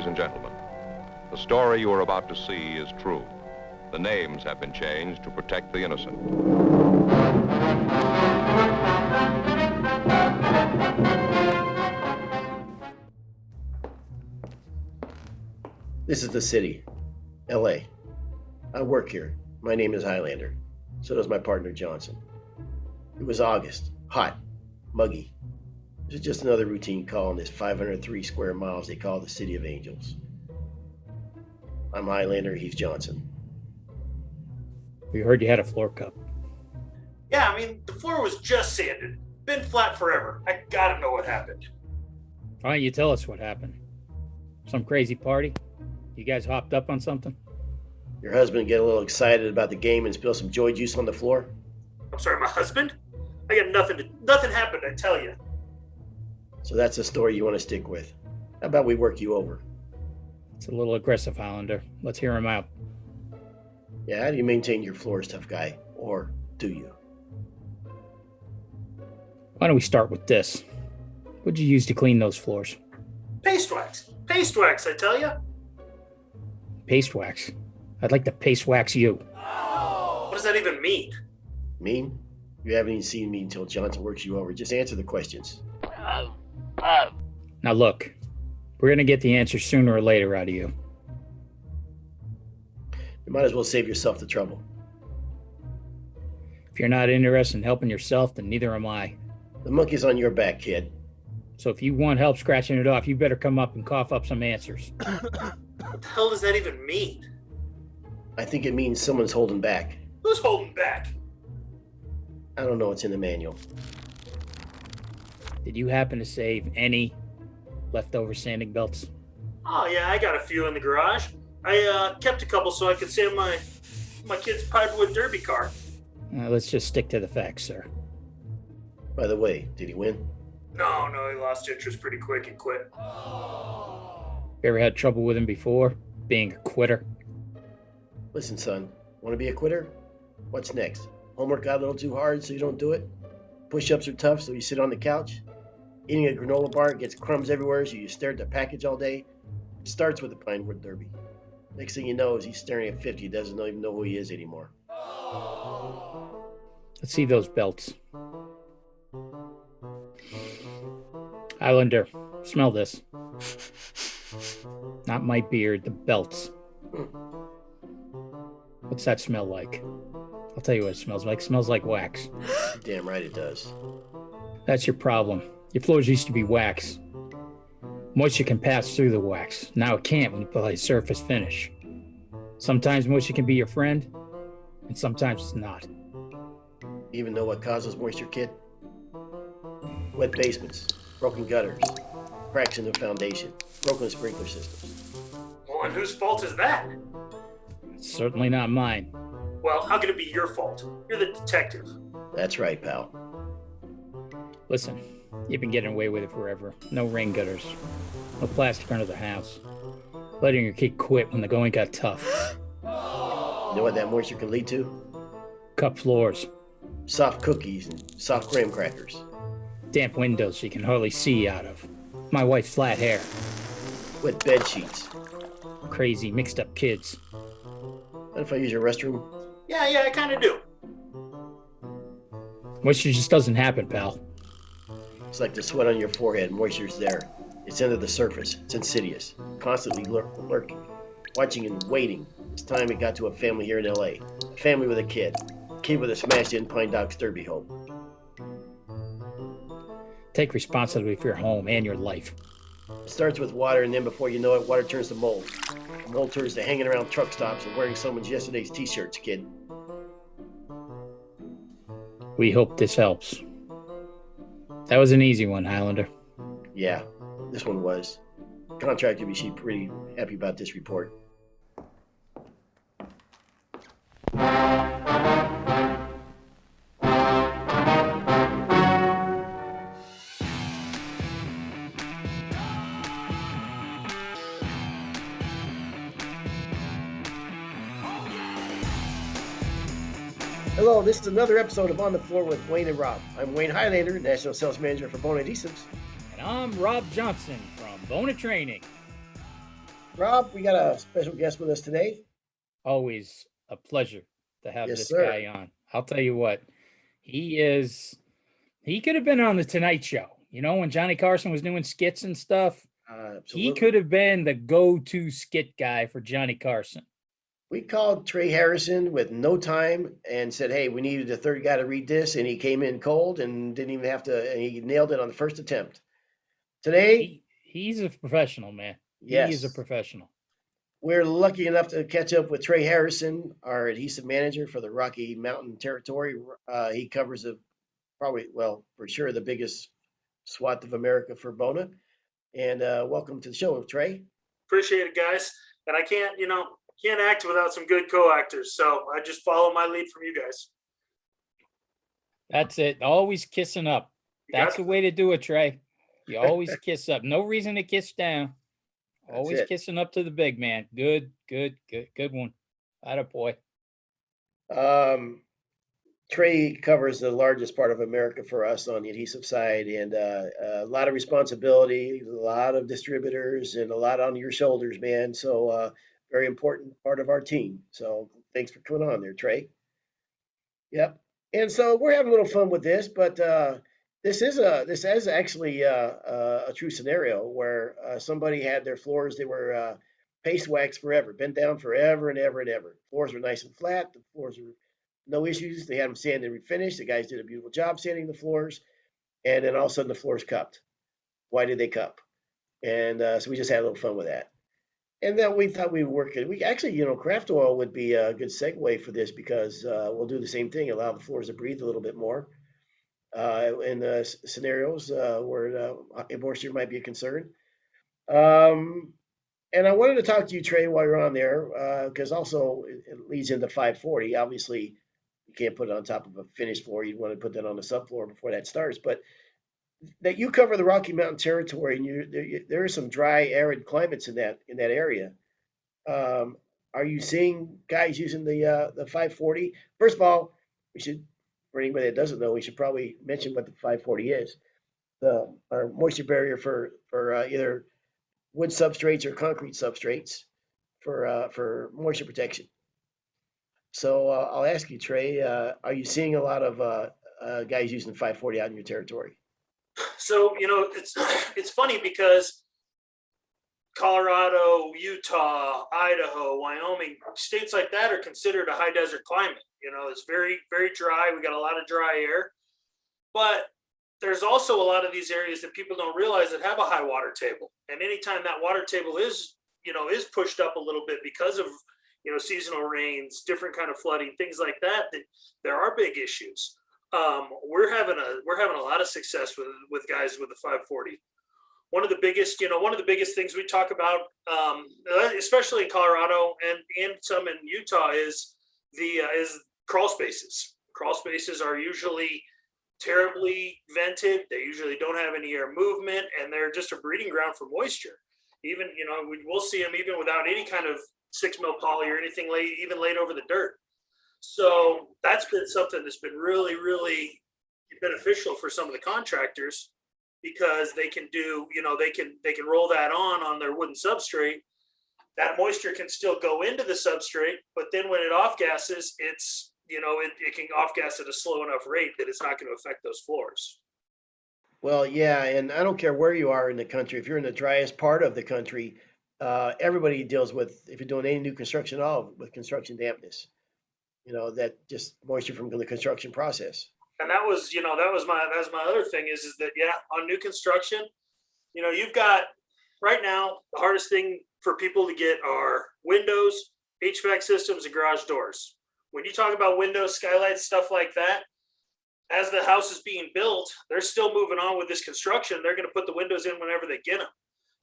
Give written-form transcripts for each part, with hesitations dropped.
and gentlemen, the story you are about to see is true. The names have been changed to protect the innocent. This is the city, L.A. I work here. My name is Highlander. So does my partner, Johnson. It was August, hot, muggy. This is just another routine call on this 503 square miles they call the City of Angels. I'm Highlander, he's Johnson. We heard you had a floor cup. Yeah, the floor was just sanded. Been flat forever. I gotta know what happened. Why don't you tell us what happened? Some crazy party? You guys hopped up on something? Your husband get a little excited about the game and spill some joy juice on the floor? I'm sorry, my husband? I got nothing happened, I tell you. So that's a story you want to stick with. How about we work you over? It's a little aggressive, Highlander. Let's hear him out. Yeah, how do you maintain your floors, tough guy? Or do you? Why don't we start with this? What'd you use to clean those floors? Paste wax. Paste wax, I tell you. Paste wax? I'd like to paste wax you. What does that even mean? Mean? You haven't even seen me until Johnson works you over. Just answer the questions. Now look, we're going to get the answer sooner or later out of you. You might as well save yourself the trouble. If you're not interested in helping yourself, then neither am I. The monkey's on your back, kid. So if you want help scratching it off, you better come up and cough up some answers. What the hell does that even mean? I think it means someone's holding back. Who's holding back? I don't know, it's in the manual. Did you happen to save any leftover sanding belts? Oh yeah, I got a few in the garage. I kept a couple so I could sand my kid's plywood derby car. Let's just stick to the facts, sir. By the way, did he win? No, he lost interest pretty quick and quit. You ever had trouble with him before, being a quitter? Listen, son, want to be a quitter? What's next? Homework got a little too hard so you don't do it? Push-ups are tough so you sit on the couch? Eating a granola bar gets crumbs everywhere so you stare at the package all day? It starts with the Pinewood Derby. Next thing you know is he's staring at 50, doesn't even know who he is anymore. Let's see those belts. Highlander, smell this. Not my beard, the belts. What's that smell like? I'll tell you what it smells like. It smells like wax. Damn right it does. That's your problem. Your floors used to be wax. Moisture can pass through the wax. Now it can't when you apply surface finish. Sometimes moisture can be your friend, and sometimes it's not. Even know what causes moisture, kid? Wet basements, broken gutters, cracks in the foundation, broken sprinkler systems. Well, and whose fault is that? It's certainly not mine. Well, how can it be your fault? You're the detective. That's right, pal. Listen, you've been getting away with it forever. No rain gutters. No plastic under the house. Letting your kid quit when the going got tough. You know what that moisture can lead to? Cup floors. Soft cookies and soft graham crackers. Damp windows you can hardly see out of. My wife's flat hair. Wet bed sheets. Crazy mixed up kids. What if I use your restroom? Yeah, I kind of do. Moisture just doesn't happen, pal. It's like the sweat on your forehead. Moisture's there. It's under the surface. It's insidious. Constantly lurking. Watching and waiting. It's time it got to a family here in L.A. A family with a kid. A kid with a smashed-in Pine Docks Derby hope. Take responsibility for your home and your life. It starts with water, and then before you know it, water turns to mold. Mold turns to hanging around truck stops and wearing someone's yesterday's t-shirts, kid. We hope this helps. That was an easy one, Highlander. Yeah, this one was. Contractor be she pretty happy about this report. Hello, this is another episode of On the Floor with Wayne and Rob. I'm Wayne Highlander, National Sales Manager for Bona US. And I'm Rob Johnson from Bona Training. Rob, we got a special guest with us today. Always a pleasure to have Yes, this sir. guy on. I'll tell you what, he is, he could have been on the Tonight Show. You know, when Johnny Carson was doing skits and stuff, he Absolutely. could have been the go to skit guy for Johnny Carson. We called Trey Harrison with no time and said, "Hey, we needed a third guy to read this," and he came in cold and didn't even have to. And he nailed it on the first attempt. Today, He's a professional, man. He is a yes, professional. we're lucky enough to catch up with Trey Harrison, our adhesive manager for the Rocky Mountain Territory. He covers probably, well, for sure, the biggest swath of America for Bona. And welcome to the show, Trey. Appreciate it, guys. And I can't act without some good co-actors. So I just follow my lead from you guys. That's it. Always kissing up. You That's got the way to do it, Trey. You always kiss up. No reason to kiss down. That's Always it. kissing up to the big man. Good one. Atta boy. Um, Trey covers the largest part of America for us on the adhesive side, and a lot of responsibility, a lot of distributors, and a lot on your shoulders, man. So, very important part of our team. So, thanks for coming on there, Trey. Yep. And so we're having a little fun with this, but this is actually a true scenario where somebody had their floors, they were paste waxed forever, been down forever and ever and ever. Floors were nice and flat. The floors were no issues. They had them sanded and refinished. The guys did a beautiful job sanding the floors, and then all of a sudden the floors cupped. Why did they cup? And so we just had a little fun with that. And then we thought we would work it. We actually, craft oil would be a good segue for this because we'll do the same thing, allow the floors to breathe a little bit more in scenarios where moisture might be a concern. Um, and I wanted to talk to you, Trey, while you're on there, because also it leads into 540. Obviously, you can't put it on top of a finished floor. You'd want to put that on the subfloor before that starts. But that you cover the Rocky Mountain territory, and there are some dry, arid climates in that area. Um, are you seeing guys using the 540? First of all, we should, for anybody that doesn't know, we should probably mention what the 540 is. The our moisture barrier for either wood substrates or concrete substrates for moisture protection. So I'll ask you, Trey, are you seeing a lot of guys using 540 out in your territory? So it's funny because Colorado, Utah, Idaho, Wyoming, states like that are considered a high desert climate. It's very, very dry. We got a lot of dry air, but there's also a lot of these areas that people don't realize that have a high water table. And anytime that water table is pushed up a little bit because of, seasonal rains, different kind of flooding, things like that, there are big issues. We're having a lot of success with guys with the 540. One of the biggest things we talk about, especially in Colorado and some in Utah, is is crawl spaces. Crawl spaces are usually terribly vented. They usually don't have any air movement, and they're just a breeding ground for moisture. Even we'll see them even without any kind of 6 mil poly or anything laid over the dirt. So that's been something that's been really, really beneficial for some of the contractors because they can they can roll that on their wooden substrate. That moisture can still go into the substrate, but then when it off gases, it can off gas at a slow enough rate that it's not going to affect those floors. Well, yeah, and I don't care where you are in the country. If you're in the driest part of the country, everybody deals with, if you're doing any new construction at all, with construction dampness. That just moisture from the construction process. And that was my other thing is that, yeah, on new construction, you've got right now the hardest thing for people to get are windows, HVAC systems, and garage doors. When you talk about windows, skylights, stuff like that, as the house is being built, they're still moving on with this construction. They're going to put the windows in whenever they get them.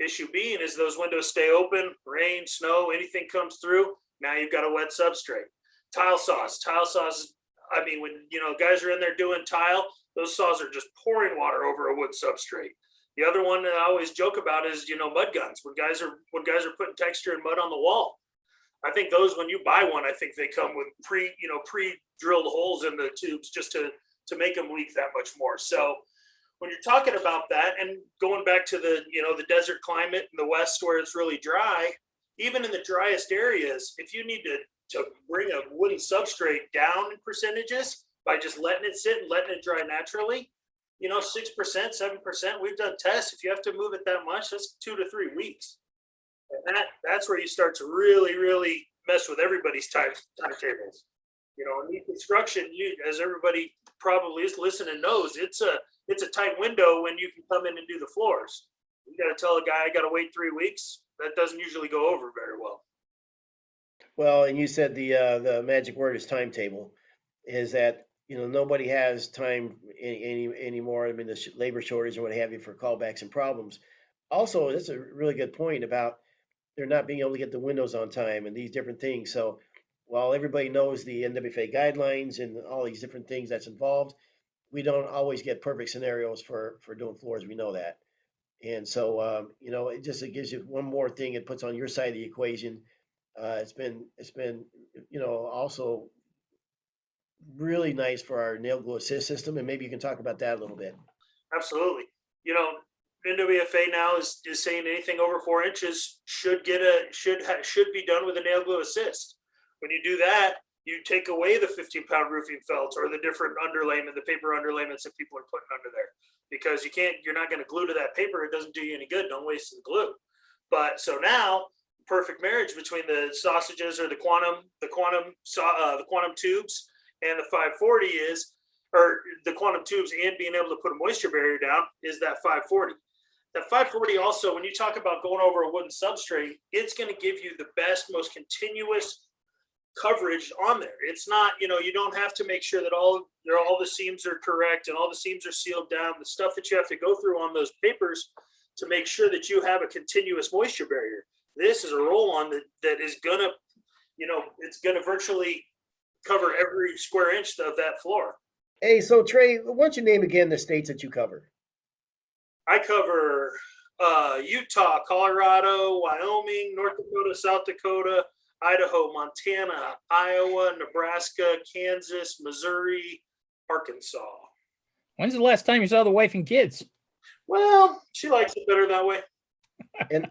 Issue being is those windows stay open, rain, snow, anything comes through. Now you've got a wet substrate. Tile saws. I mean, when guys are in there doing tile, those saws are just pouring water over a wood substrate. The other one that I always joke about is mud guns. When guys are putting texture and mud on the wall. I think those, when you buy one, I think they come with pre-drilled holes in the tubes just to make them leak that much more. So when you're talking about that and going back to the desert climate in the West where it's really dry, even in the driest areas, if you need to bring a wooden substrate down in percentages by just letting it sit and letting it dry naturally, 6%, 7%, we've done tests. If you have to move it that much, that's 2 to 3 weeks. And that's where you start to really, really mess with everybody's timetables. In new construction, as everybody probably is listening knows, it's a tight window when you can come in and do the floors. You got to tell a guy I got to wait 3 weeks. That doesn't usually go over very well. Well, and you said the magic word is timetable. Is that nobody has time anymore. I mean, the labor shortage and what have you for callbacks and problems. Also, that's a really good point about they're not being able to get the windows on time and these different things. So while everybody knows the NWFA guidelines and all these different things that's involved, we don't always get perfect scenarios for doing floors. We know that. And so, it gives you one more thing it puts on your side of the equation. It's been, also really nice for our nail glue assist system. And maybe you can talk about that a little bit. Absolutely. NWFA now is saying anything over 4 inches should be done with a nail glue assist. When you do that, you take away the 15-pound roofing felt or the different underlayment, the paper underlayments that people are putting under there, because you're not going to glue to that paper. It doesn't do you any good. Don't waste the glue. But so now, perfect marriage between the sausages or the quantum tubes and the 540 or the quantum tubes and being able to put a moisture barrier down is that 540. That 540 also, when you talk about going over a wooden substrate, it's going to give you the best, most continuous coverage on there. It's not, you don't have to make sure that all the seams are correct and all the seams are sealed down. The stuff that you have to go through on those papers to make sure that you have a continuous moisture barrier. This is a roll-on that is gonna, it's gonna virtually cover every square inch of that floor. Hey, so Trey, why don't you name again the states that you cover? I cover Utah, Colorado, Wyoming, North Dakota, South Dakota, Idaho, Montana, Iowa, Nebraska, Kansas, Missouri, Arkansas. When's the last time you saw the wife and kids? Well, she likes it better that way. And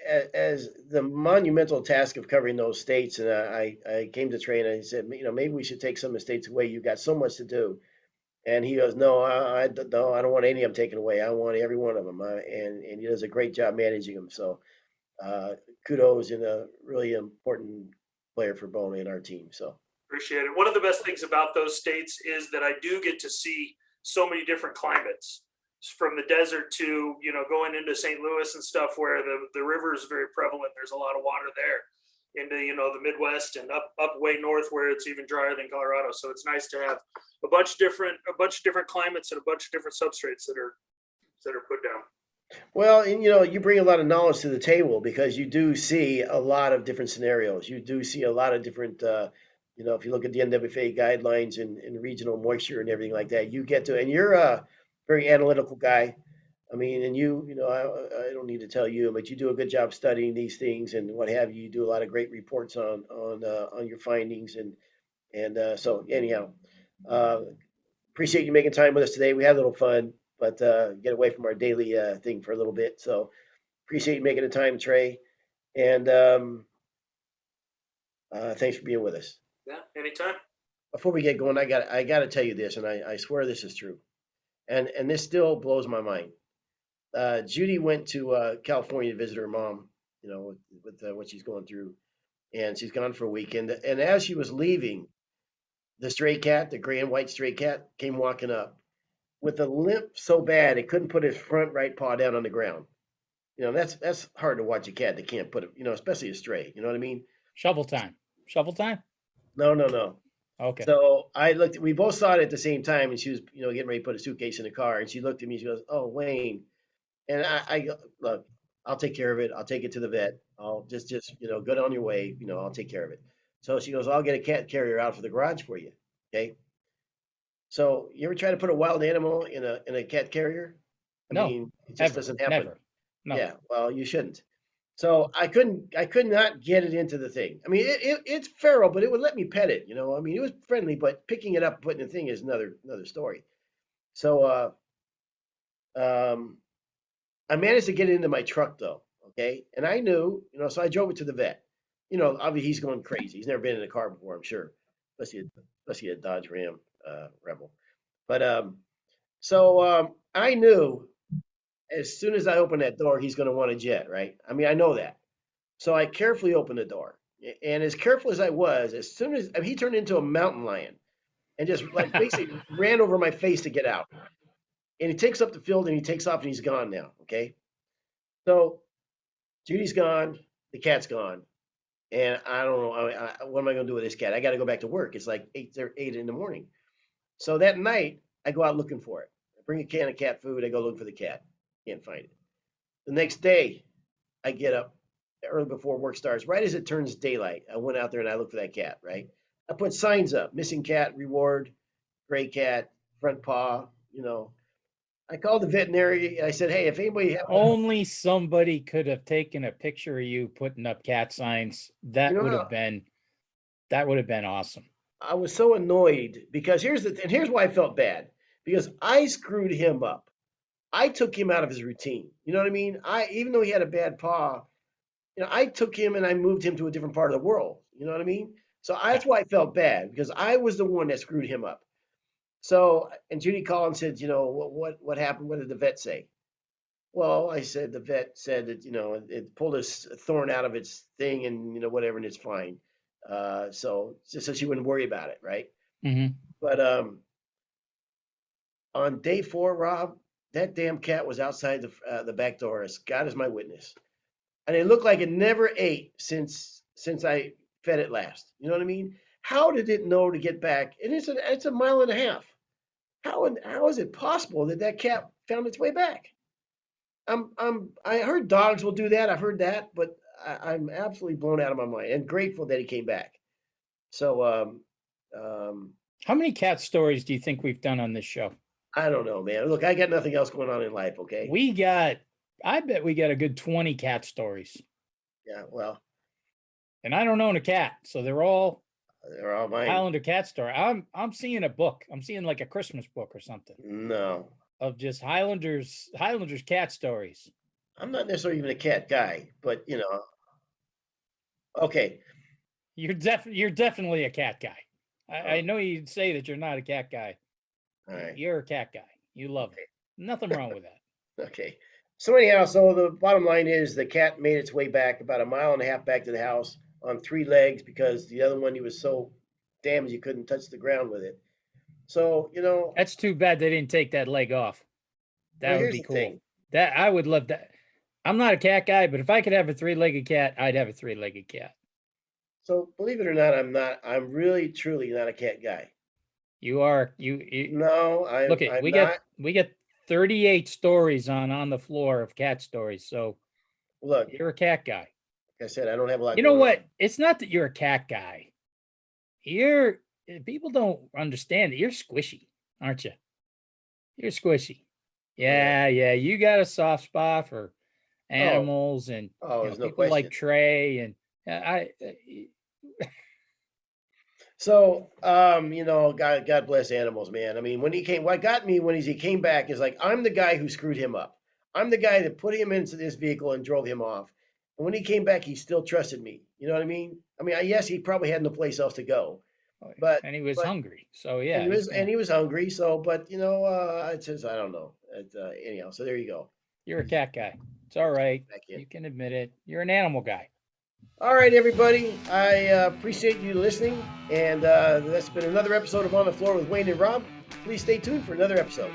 as the monumental task of covering those states, and I came to Trey and I said, maybe we should take some of the states away. You've got so much to do. And he goes, no, I don't want any of them taken away. I want every one of them. And he does a great job managing them. So kudos, and a really important player for Bona and our team. So appreciate it. One of the best things about those states is that I do get to see so many different climates, from the desert to going into St. Louis and stuff, where the river is very prevalent. There's a lot of water there, into the Midwest and up way north where it's even drier than Colorado. So it's nice to have a bunch of different climates and a bunch of different substrates that are put down. Well, and you bring a lot of knowledge to the table because you do see a lot of different scenarios. You do see a lot of different, if you look at the NWFA guidelines and regional moisture and everything like that, you get to, and you're a very analytical guy. I mean, and I don't need to tell you, but you do a good job studying these things and what have you. You do a lot of great reports on your findings, and so anyhow, appreciate you making time with us today. We had a little fun, but get away from our daily thing for a little bit. So appreciate you making the time, Trey, and thanks for being with us. Yeah, anytime. Before we get going, I got to tell you this, and I swear this is true, and this still blows my mind. Judy went to California to visit her mom, with what she's going through, and she's gone for a weekend. And as she was leaving, the stray cat, the gray and white stray cat, came walking up with a limp so bad it couldn't put his front right paw down on the ground. That's hard to watch a cat that can't put it, especially a stray. You know what I mean? Shovel time. No. Okay. So we both saw it at the same time, and she was, getting ready to put a suitcase in the car, and she looked at me, she goes, "Oh, Wayne." And I go, "Look, I'll take care of it. I'll take it to the vet. I'll just, go on your way. I'll take care of it." So she goes, "I'll get a cat carrier out for the garage for you." Okay. So you ever try to put a wild animal in a cat carrier? No, I mean, it just doesn't happen. Never. No. Yeah. Well, you shouldn't. So I could not get it into the thing. I mean, it's feral, but it would let me pet it. I mean, it was friendly, but picking it up, and putting the thing is another story. So I managed to get it into my truck though. Okay. And I knew, so I drove it to the vet. Obviously he's going crazy. He's never been in a car before, I'm sure. Especially a Dodge Ram Rebel. But I knew as soon as I opened that door, he's going to want a jet, right? I mean, I know that. So I carefully opened the door. And as careful as I was, as soon as he turned into a mountain lion and just like basically ran over my face to get out. And he takes up the field and he takes off and he's gone now. Okay. So Judy's gone. The cat's gone. And I don't know. What am I going to do with this cat? I got to go back to work. It's like 8 in the morning. So that night, I go out looking for it. I bring a can of cat food. I go look for the cat. Can't find it. The next day, I get up early before work starts. Right as it turns daylight, I went out there and I looked for that cat, right? I put signs up. Missing cat, reward, gray cat, front paw, I called the veterinary. I said, hey, if anybody only somebody could have taken a picture of you putting up cat signs. That would have been awesome. I was so annoyed because here's why I felt bad, because I screwed him up. I took him out of his routine. You know what I mean? Even though he had a bad paw, I took him and I moved him to a different part of the world. You know what I mean? So that's why I felt bad, because I was the one that screwed him up. So, and Judy called and said, what happened? What did the vet say? Well, I said, the vet said that, it pulled a thorn out of its thing and, whatever, and it's fine. So just so she wouldn't worry about it. Right. Mm-hmm. But on day 4, Rob, that damn cat was outside the back door, as God is my witness. And it looked like it never ate since I fed it last. You know what I mean? How did it know to get back? And it's a mile and a half. How is it possible that cat found its way back? I heard dogs will do that. I've heard that, but I'm absolutely blown out of my mind and grateful that he came back. So, how many cat stories do you think we've done on this show? I don't know, man. Look, I got nothing else going on in life. Okay. I bet we got a good 20 cat stories. Yeah. Well, and I don't own a cat, so they're all mine. Highlander cat story. I'm seeing a book. I'm seeing like a Christmas book or something. No. Of just Highlanders cat stories. I'm not necessarily even a cat guy, but okay. You're definitely a cat guy. I know you'd say that you're not a cat guy. All right. You're a cat guy. You love it. Nothing wrong with that. Okay. So anyhow, the bottom line is the cat made its way back about a mile and a half back to the house on 3 legs, because the other one, he was so damaged you couldn't touch the ground with it. So, that's too bad they didn't take that leg off. That would be cool. That I would love that. I'm not a cat guy, but if I could have a 3-legged cat, I'd have a 3-legged cat. So believe it or not, I'm really truly not a cat guy. You are. No, we get 38 stories on the floor of cat stories. So look, you're a cat guy. Like I said, I don't have a lot. You know what? It's not that you're a cat guy. People don't understand that you're squishy, aren't you? You're squishy. Yeah. You got a soft spot for animals and there's no people question. like Trey and So, God bless animals, man. I mean, what got me when he came back is like, I'm the guy who screwed him up. I'm the guy that put him into this vehicle and drove him off. And when he came back, he still trusted me. You know what I mean? Yes, he probably had no place else to go, and he was hungry. So yeah, he was hungry. So, but it's just, I don't know. Anyhow, so there you go. You're a cat guy. It's all right. You can admit it. You're an animal guy. All right, everybody. I appreciate you listening. And that's been another episode of On the Floor with Wayne and Rob. Please stay tuned for another episode.